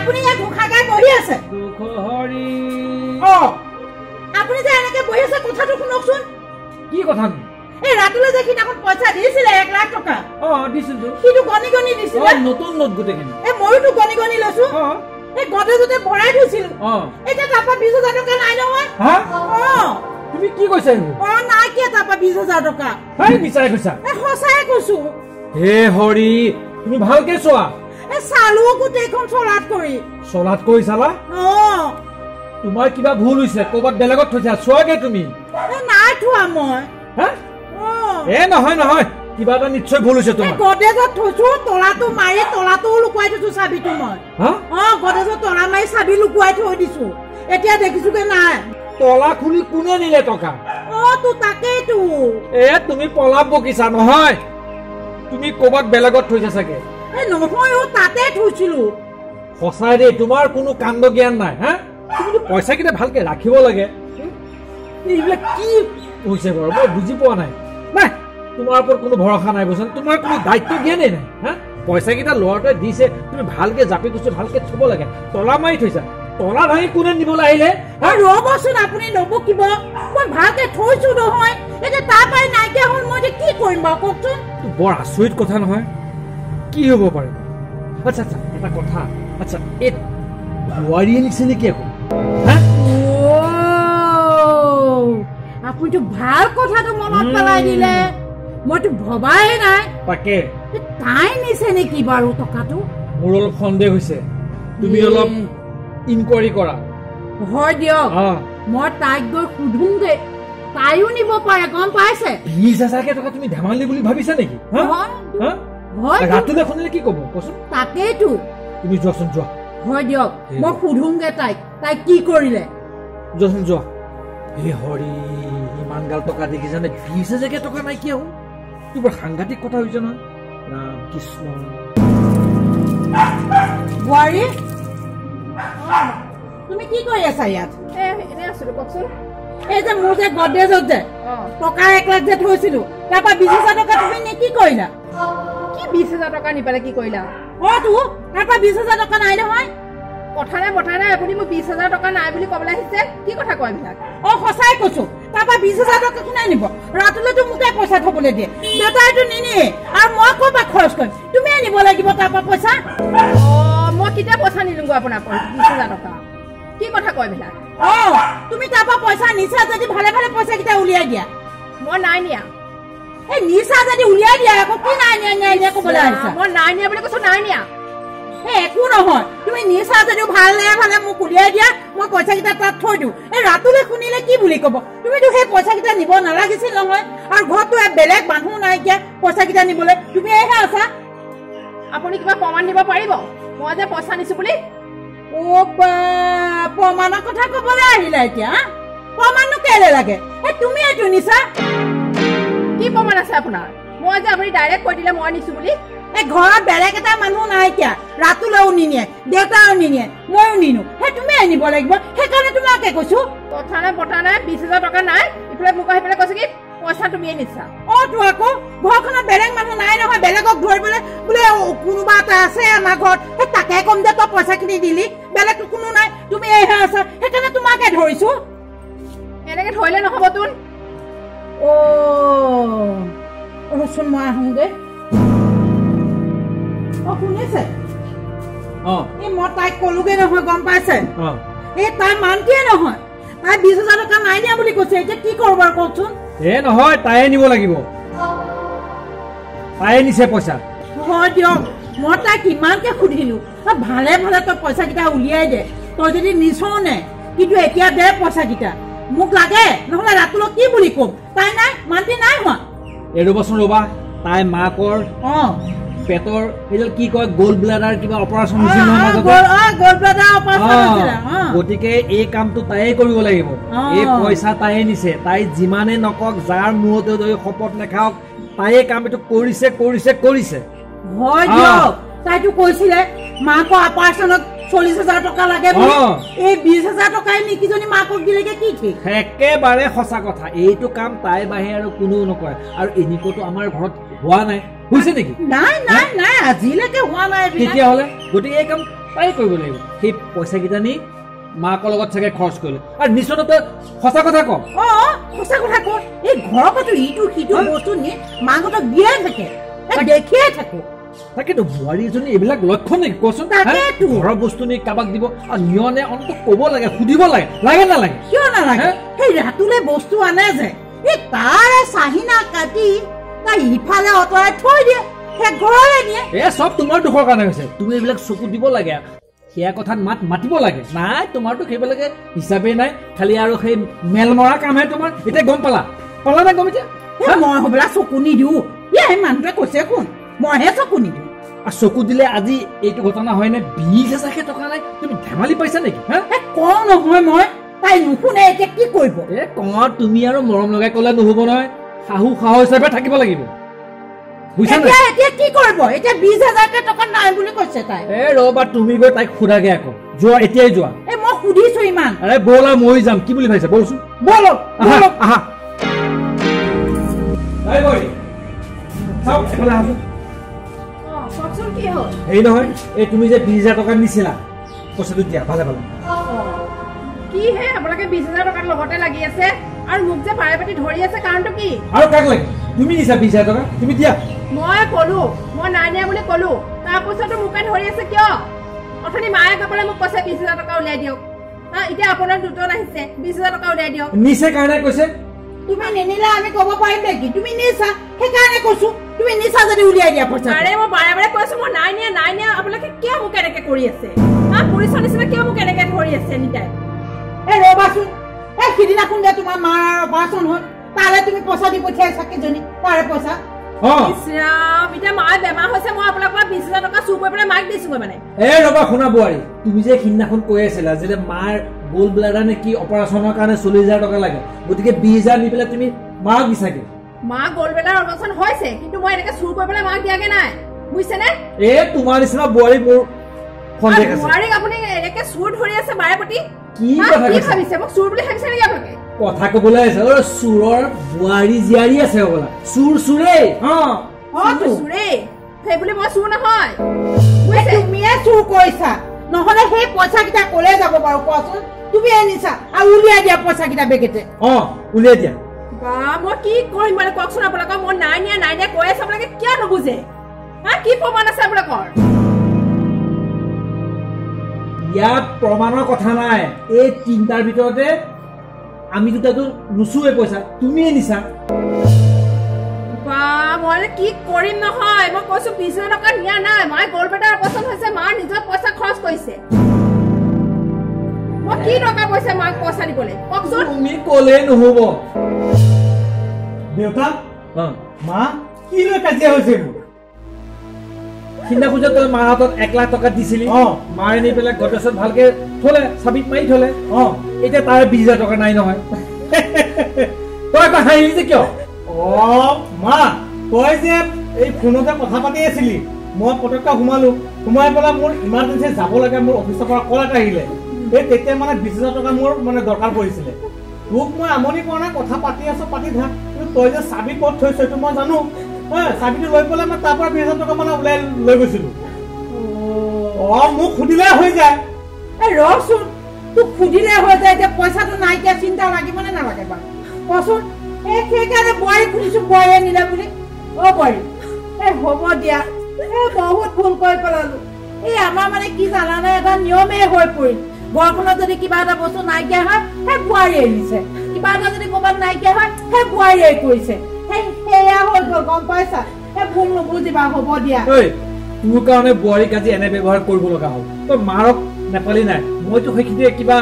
আপুনি ইয়াত ঘোষাগাই বহি আছে দুখহৰি আপুনি যে এনেকে বহি আছে কথাটো শুনকচোন কি কথা এই ৰাতুলে যে কিনাখন পইচা দিছিলে 1 লাখ টকা দিছিলো সিটো গনি গনি দিছিলে নতুন নোট গোটেইখিনি এই মইতো গনি গনি লৈছো এই গডেজতে ভৰাই থৈছিলো এতিয়া তাৰপৰা 20,000 টকা নাই নহয় তুমি কি কৈছা নাই কি তাৰপৰা 20,000 টকা বিচাৰে কৈছা সঁচাই কৈছো হে হৰি তুমি ভালকে চোৱা চালো গোটেইখন চলাত কৰি চালা তোমাৰ কিবা ভুল হৈছে ক'ৰবাত বেলেগত থৈছা চোৱাগে তুমি নাই থোৱা মই নহয় নহয় কিবা এটা নিশ্চয় ভুল হৈছে তোমাৰ গডেজত থৈছো তলাটো মাৰি তলাটো লুকুৱাই থৈছো চাবিটো মই গডেজত তলা মাৰি চাবি লুকুৱাই থৈ দিছো এতিয়া দেখিছোগে নাই তলা খুলি কোনে নিলে টকা তো তাকেইতো তুমি পলাপ বকিছা নহয় তুমি ক'ৰবাত বেলেগত থৈছা চাগে নহয় তাতে থৈছিলো সঁচাই দেই তোমাৰ কোনো কাণ্ড জ্ঞান নাই তুমি পইচা কেইটা ভালকে ৰাখিব লাগে এইবিলাক কি হৈছে বাৰু মই বুজি পোৱা নাই তোমাৰ ওপৰত কোনো ভৰসা নাই বুজিছা তোমাৰ কোনো দায়িত্ব জ্ঞানেই নাই পইচা কেইটা ল'ৰাটোৱে দিছে তুমি ভালকে জাপি কুচি ভালকে থব লাগে তলা মাৰি থৈছা তলা ভাঙি কোনে নিবলৈ আহিলে ৰ'বচোন আপুনি নবকিব মই ভালকে থৈছো নহয় এতিয়া তাৰ পৰাই নাইকিয়া হ'ল মই যে কি কৰিম বাৰু কওকচোন বৰ আচৰিত কথা নহয় কি হ'ব পাৰে আচ্ছা এটা কথা আচ্ছা এই বোৱাৰীয়ে নিছে নেকি আকৌ আপুনিতো ভাল কথাটো মনত পেলাই দিলে মইতো ভবাই নাই তাকে তাই নিছে নেকি বাৰু টকাটো মোৰ অলপ সন্দেহ হৈছে তুমি অলপ ইনকুৱাৰী কৰা হয় দিয়ক মই তাইক গৈ সুধোংগে তাইও নিব পাৰে গম পাইছে 20,000 টকা তুমি ধেমালি বুলি ভাবিছা নেকি ৰাতুলে শুনিলে কি ক'ব কচোন তাকেইতো তুমি যোৱাচোন যোৱা হয় দিয়ক মই সুধোংগে তাইক কি কৰিলে যোৱাচোন যোৱা হে হৰি ইমান গাল টকা দেখিছানে 20,000 টকা নাইকিয়া হ'ল তোমাৰ সাংঘাতিক কথা হৈছে নহয় ৰাম কৃষ্ণ বোৱাৰী তুমি কি কৰি আছা ইয়াত এনে আছিলো কওকচোন এই যে মোৰ যে গডেজত যে টকা 1 লাখ যে থৈছিলো তাৰপৰা 20,000 টকা তুমি নে কি কৰিলা কি 20,000 টকা নি পেলাই কি কৰিলা তো তাৰপৰা 20,000 টকা নাই নহয় কথা নাই আপুনি মোক 20,000 টকা নাই বুলি ক'বলৈ আহিছে কি কথা কয় এইবিলাক সঁচাই কৈছো তাৰপৰা 20,000 টকা কোনে নিব ৰাতুলেতো মোকে পইচা থবলৈ দিয়ে দেউতাইতো নিনিয়ে আৰু মই ক'ৰ পৰা খৰচ কৰিম তুমি আনিব লাগিব তাৰপৰা পইচা মই কেতিয়া পইচা নিলুংগৈ আপোনাৰ 20,000 টকা কি কথা কয় এইবিলাক তুমি তাৰপৰা পইচা নিছা যদি ভালে ভালে পইচা কেইটা উলিয়াই দিয়া মই নাই নিয়া নিছা যদি উলিয়াই দিয়া আকৌ কি নাই নিয়া ক'বলৈ আহিছা মই নাই নিয়া বুলি কৈছো নাই নিয়া একো নহয় তুমি নিছা যদিও ভালে ভালে মোক উলিয়াই দিয়া মই পইচা কেইটা তাত থৈ দিওঁ ৰাতুলে শুনিলে কি বুলি ক'ব তুমিতো সেই পইচা কেইটা নিব নালাগিছিল নহয় আৰু ঘৰতো বেলেগ মানুহ নাইকিয়া পইচা কেইটা নিবলৈ তুমি এইহে আছা আপুনি কিবা প্ৰমাণ দিব পাৰিব মই যে পইচা নিছো বুলি প্ৰমাণৰ কথা ক'বলৈ আহিলা এতিয়া প্ৰমাণনো কেলে লাগে তুমি এইটো নিছা কি প্ৰমাণ আছে আপোনাৰ মই যে আপুনি ডাইৰেক্ট কৈ দিলে মই নিছো বুলি ঘৰত বেলেগ এটা মানুহ নাইকিয়া ৰাতুলেও নিনিয়ে দেউতাও নিনিয়ে ময়ো নিনো তুমি আনিব লাগিব সেইকাৰণে তোমাকে কৈছো কথা নাই পতা নাই 20,000 টকা নাই ইফালে মোক আহি পেলাই কৈছে কি পইচা তুমিয়ে নিছা তো আকৌ ঘৰখনত বেলেগ মানুহ নাই নহয় বেলেগক ধৰিবলৈ বোলে কোনোবা এটা আছে আমাৰ ঘৰত তাকে কম যে তই পইচাখিনি দিলি বেলেগতো কোনো নাই তুমি এইহে আছা সেইকাৰণে তোমাকে ধৰিছো এনেকে ধৰিলে নহ'বতোন ৰচোন মই আহোঁগে শুনিছে মই তাইক কলোগে নহয় গম পাইছে তাই মানটিয়ে নহয় তাই 20,000 টকা নাই দিয়া বুলি কৈছে এতিয়া কি কৰো বাৰু কওকচোন নহয় তাইয়ে নিব লাগিব তাইয়ে নিছে পইচা হয় দিয়ক মই তাইক কিমানকে সুধিলো ভালে ভালে তই পইচা কেইটা উলিয়াই দে তই যদি নিছও নে কিন্তু এতিয়া দে পইচা কেইটা মোক লাগে নহ'লে ৰাতুলক কি বুলি ক'ম তাই নাই মানটি নাই হোৱা ৰ'বাচোন ৰ'বা তাই মাকৰ পেটৰ এইডাল কি কয় গোল্ড ব্লাডাৰ কিবা অপাৰেশ্যন হৈছিল গতিকে এই কামটো তাইয়ে কৰিব লাগিব এই পইচা তাইয়ে নিছে তাই যিমানে নকক যাৰ মূৰতে ধৰি শপত নেখাওক তাইয়ে কাম এইটো কৰিছে হয় দিয়ক তাইতো কৈছিলে মাকৰ অপাৰেশ্যনত 40,000 টকা লাগে এই 20,000 টকাই নিকিজনী মাকক দিলেগে কি ঠিক একেবাৰে সঁচা কথা এইটো কাম তাই বাহিৰে আৰু কোনেও নকৰে আৰু এনেকুৱাটো আমাৰ ঘৰত হোৱা নাই হৈছে নেকি নাই আজিলৈকে হোৱা নাই তেতিয়াহ'লে গতিকে এই কাম এটাই কৰিব লাগিব সেই পইচাকেইটা নি মাকৰ লগত চাগে খৰচ কৰিলে আৰু নিশ্চয়তে সঁচা কথা কওঁ সঁচা কথা কওঁ এই ঘৰৰ পৰা ইটো সিটো বস্তু নি মাকহঁতক দিয়াই থাকে দেখিয়ে থাকো তাকেতো বোৱাৰী এজনী এইবিলাক লক্ষ্য নেকি কোৱাচোন ঘৰৰ বস্তু নি কাৰোবাক দিব আৰু নিয়নে অন্তত ক'ব লাগে সুধিব লাগে লাগে নালাগে কিয় নালাগে সেই ৰাতুলে বস্তু আনে যে এই তাৰে চাহিনা কাটি তাই ইফালে অঁতৰাই থৈ দিয়ে সেই ঘৰলৈ নিয়ে চব তোমাৰ দুখৰ কাৰণে হৈছে তুমি এইবিলাক চকু দিব লাগে সেয়া কথাত মাতিব লাগে নাই তোমাৰতো সেইবিলাকে হিচাপেই নাই খালি আৰু সেই মেল মৰা কামহে তোমাৰ এতিয়া গম পালা নাই গম এতিয়া মই হবলা চকু নিদিওঁ সেই মানুহটোৱে কৈছে কোন মইহে চকু নিদিওঁ আৰু চকু দিলে আজি এইটো ঘটনা হয় নে 20,000 টকা নাই তুমি ধেমালি পাইছা নেকি কওঁ নহয় মই তাই নুশুনে এতিয়া কি কৰিব কওঁ তুমি আৰু মৰম লগাই ক'লে নহ'ব নহয় শাহু হিচাপে থাকিব লাগিব এতিয়া কি কৰিব এতিয়া 20,000 টকা নাই বুলি কৈছে তাই ৰবা তুমি গৈ তাইক সোধাগে আকৌ যোৱা এতিয়াই যোৱা মই সুধিছো ইমান ব'লা মই যাম কি বুলি ভাবিছা বলচোন বলক আহা এই নহয় এই তুমি যে 20,000 টকা নিছিলা পইচাটো দিয়া ভালে ভালে কি হে আপোনালোকে 20,000 টকাৰ লগতে লাগি আছে আৰু মোক যে পাৰে পাতি ধৰি আছে কাৰণটো কি আৰু কাক লাগে তুমি নিছা 20,000 টকা তুমি দিয়া মই ক'লো মই নাই নিয়া বুলি ক'লো তাৰ পইচাটো মোকে ধৰি আছে কিয় অথনি মায়ে কপলে মোক কৈছে 20,000 টকা উলিয়াই দিয়ক এতিয়া আপোনাৰ দুটন আহিছে 20,000 টকা উলিয়াই দিয়ক নিছে কাৰণে কৈছে তুমি নিনিলে আমি ক'ব পাৰিম নেকি তুমি নিছা সেইকাৰণে কৈছো তুমি নিছা যদি উলিয়াই দিয়া পইচা আৰে মই বাৰে বাৰে কৈছো মই নাই নিয়া আপোনালোকে কিয় মোক এনেকে কৰি আছে পুলিচৰ নিচিনা কিয় মোক এনেকে ধৰি আছে এনিটাই ৰবাচোন সিদিনাখন যে তোমাৰ মাৰ অপাৰেশ্যন হ'ল তাৰে তুমি পইচা দি পঠিয়াইছা কেইজনী তাৰে পইচা এতিয়া মায়ে বেমাৰ হৈছে মই আপোনাক 20,000 টকা চুৰ কৰি পেলাই মাক দিছো মানে ৰবা শুনা বোৱাৰী তুমি যে সিদিনাখন কৈ আছিলা যে মাৰ গোল ব্লাডাৰ নে কি অপাৰেশ্যনৰ কাৰণে 40,000 টকা লাগে গতিকে 20,000 নি পেলাই তুমি মাক দিছাগে মা গোল ব্লাডাৰ অপাৰেশ্যন হৈছে কিন্তু মই এনেকে চুৰ কৰি পেলাই মাক দিয়াগে নাই বুজিছেনে তোমাৰ নিচিনা বোৱাৰী মোৰ সন্দেহ আছে বোৱাৰীক আপুনি এনেকে চুৰ ধৰি আছে বাৰে প্ৰতি কি ভাবিছে মোক চুৰ বুলি ভাবিছে নেকি আপোনালোকে কথা কবলৈ আছে চুৰৰ বোৱাৰী জীয়াৰী আছে হবলা চুৰে সেই বুলি মই চুৰ নহয় তুমিয়ে চুৰ কৰিছা নহলে সেই পইচা কেইটা কলে যাব বাৰু কোৱাচোন তুমি আনিছা আৰু উলিয়াই দিয়া পইচা কেইটা বেগেতে উলিয়াই দিয়া মই কি কৰিম মানে কওকচোন আপোনালোকক মই নাই নিয়া কৈ আছে আপোনালোকে কিয় নুবুজে কি প্ৰমাণ আছে আপোনালোকৰ ইয়াত প্ৰমাণৰ কথা নাই এই তিনটাৰ ভিতৰতে আমি দুটাতো নুচুৱে পইচা তুমিয়ে নিছা মই কি কৰিম নহয় মই কৈছো 20,000 টকা নিয়া নাই মায়ে গোল ব্লাডাৰ অপাৰেশ্যন হৈছে মাৰ নিজৰ পইচা খৰচ কৰিছে মই কি টকা পইচা মাক পইচা দিবলৈ কওকচোন তুমি ক'লে নহ'ব দেউতা মা কি লৈ কাজিয়া হৈছে মোৰ সিদিনাখন যে তই মাৰ হাতত 1 লাখ টকা দিছিলি মায়ে নি পেলাই গডৰেজত ভালকে থলে চাবিত মাৰি থলে এতিয়া তাৰে 20,000 টকা নাই নহয় তই আকৌ হাঁহিলি যে কিয় মা তই যে এই ফোনতে কথা পাতি আছিলি মই পটককৈ সোমাই পেলাই মোৰ ইমাৰ্জেঞ্চি যাব লাগে মোৰ অফিচৰ পৰা কল এটা আহিলে তেতিয়া মানে 20,000 টকা মোৰ মানে দৰকাৰ পৰিছিলে তোক মই আমনি কৰা নাই কথা পাতি আছো পাতি থাক কিন্তু তই যে চাবি ক'ত থৈছ সেইটো মই জানো চাবিটো লৈ পেলাই মই তাৰ পৰা 20,000 টকা মানে ওলাই লৈ গৈছিলো মোক সুধিলে হৈ যায় ৰচোন তোক সুধিলে হৈ যায় এতিয়া পইচাটো নাইকিয়া চিন্তা লাগিব নে নালাগে বাৰু কচোন সেইকাৰণে বোৱাৰী খুলিছো বোৱাৰীয়ে নিলে বুলি বোৱাৰী হ'ব দিয়া বহুত ভুল কৰি পেলালো আমাৰ মানে কি জানানে এটা নিয়মেই হৈ পৰিল ঘৰখনত যদি কিবা এটা বস্তু নাইকিয়া হয় সেই বোৱাৰীয়ে নিছে কিবা এটা যদি ক'ৰবাত নাইকিয়া হয় সেই বোৱাৰীয়ে কৰিছে সেয়া হৈ গ'ল গম পাইছা ভুল নুবুজিবা হ'ব দিয়া তোৰ কাৰণে বোৱাৰীক আজি এনে ব্যৱহাৰ কৰিব লগা হ'ল তই মাৰক নেপালি নাই মইতো সেইখিনি কিবা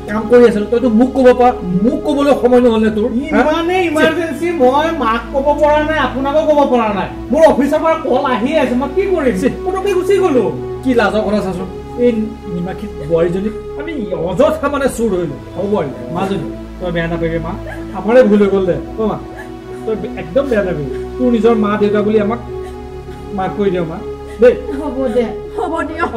কাম কৰি আছিলো তইতো মোক ক'ব পাৰ মোক ক'বলৈ সময় নহ'লে তোৰ ইমানে ইমাৰ্জেঞ্চি মই মাক ক'ব পৰা নাই আপোনাকো ক'ব পৰা নাই মোৰ অফিচৰ পৰা কল আহি আছে মই কি কৰিম পটককৈ গুচি গ'লো কি লাজৰ কথা চাচোন এই নিমাখী বোৱাৰীজনীক আমি অযথা মানে চুৰ ধৰিলো হ'ব বোৱাৰী মাজনী তই বেয়া নাপাবি মা আমাৰে ভুল হৈ গ'ল দে মা তই একদম বেয়া নাপাবি তোৰ নিজৰ মা দেউতা বুলি আমাক মাফ কৰি দিয় মা দেই হ'ব দে হ'ব দিয়ক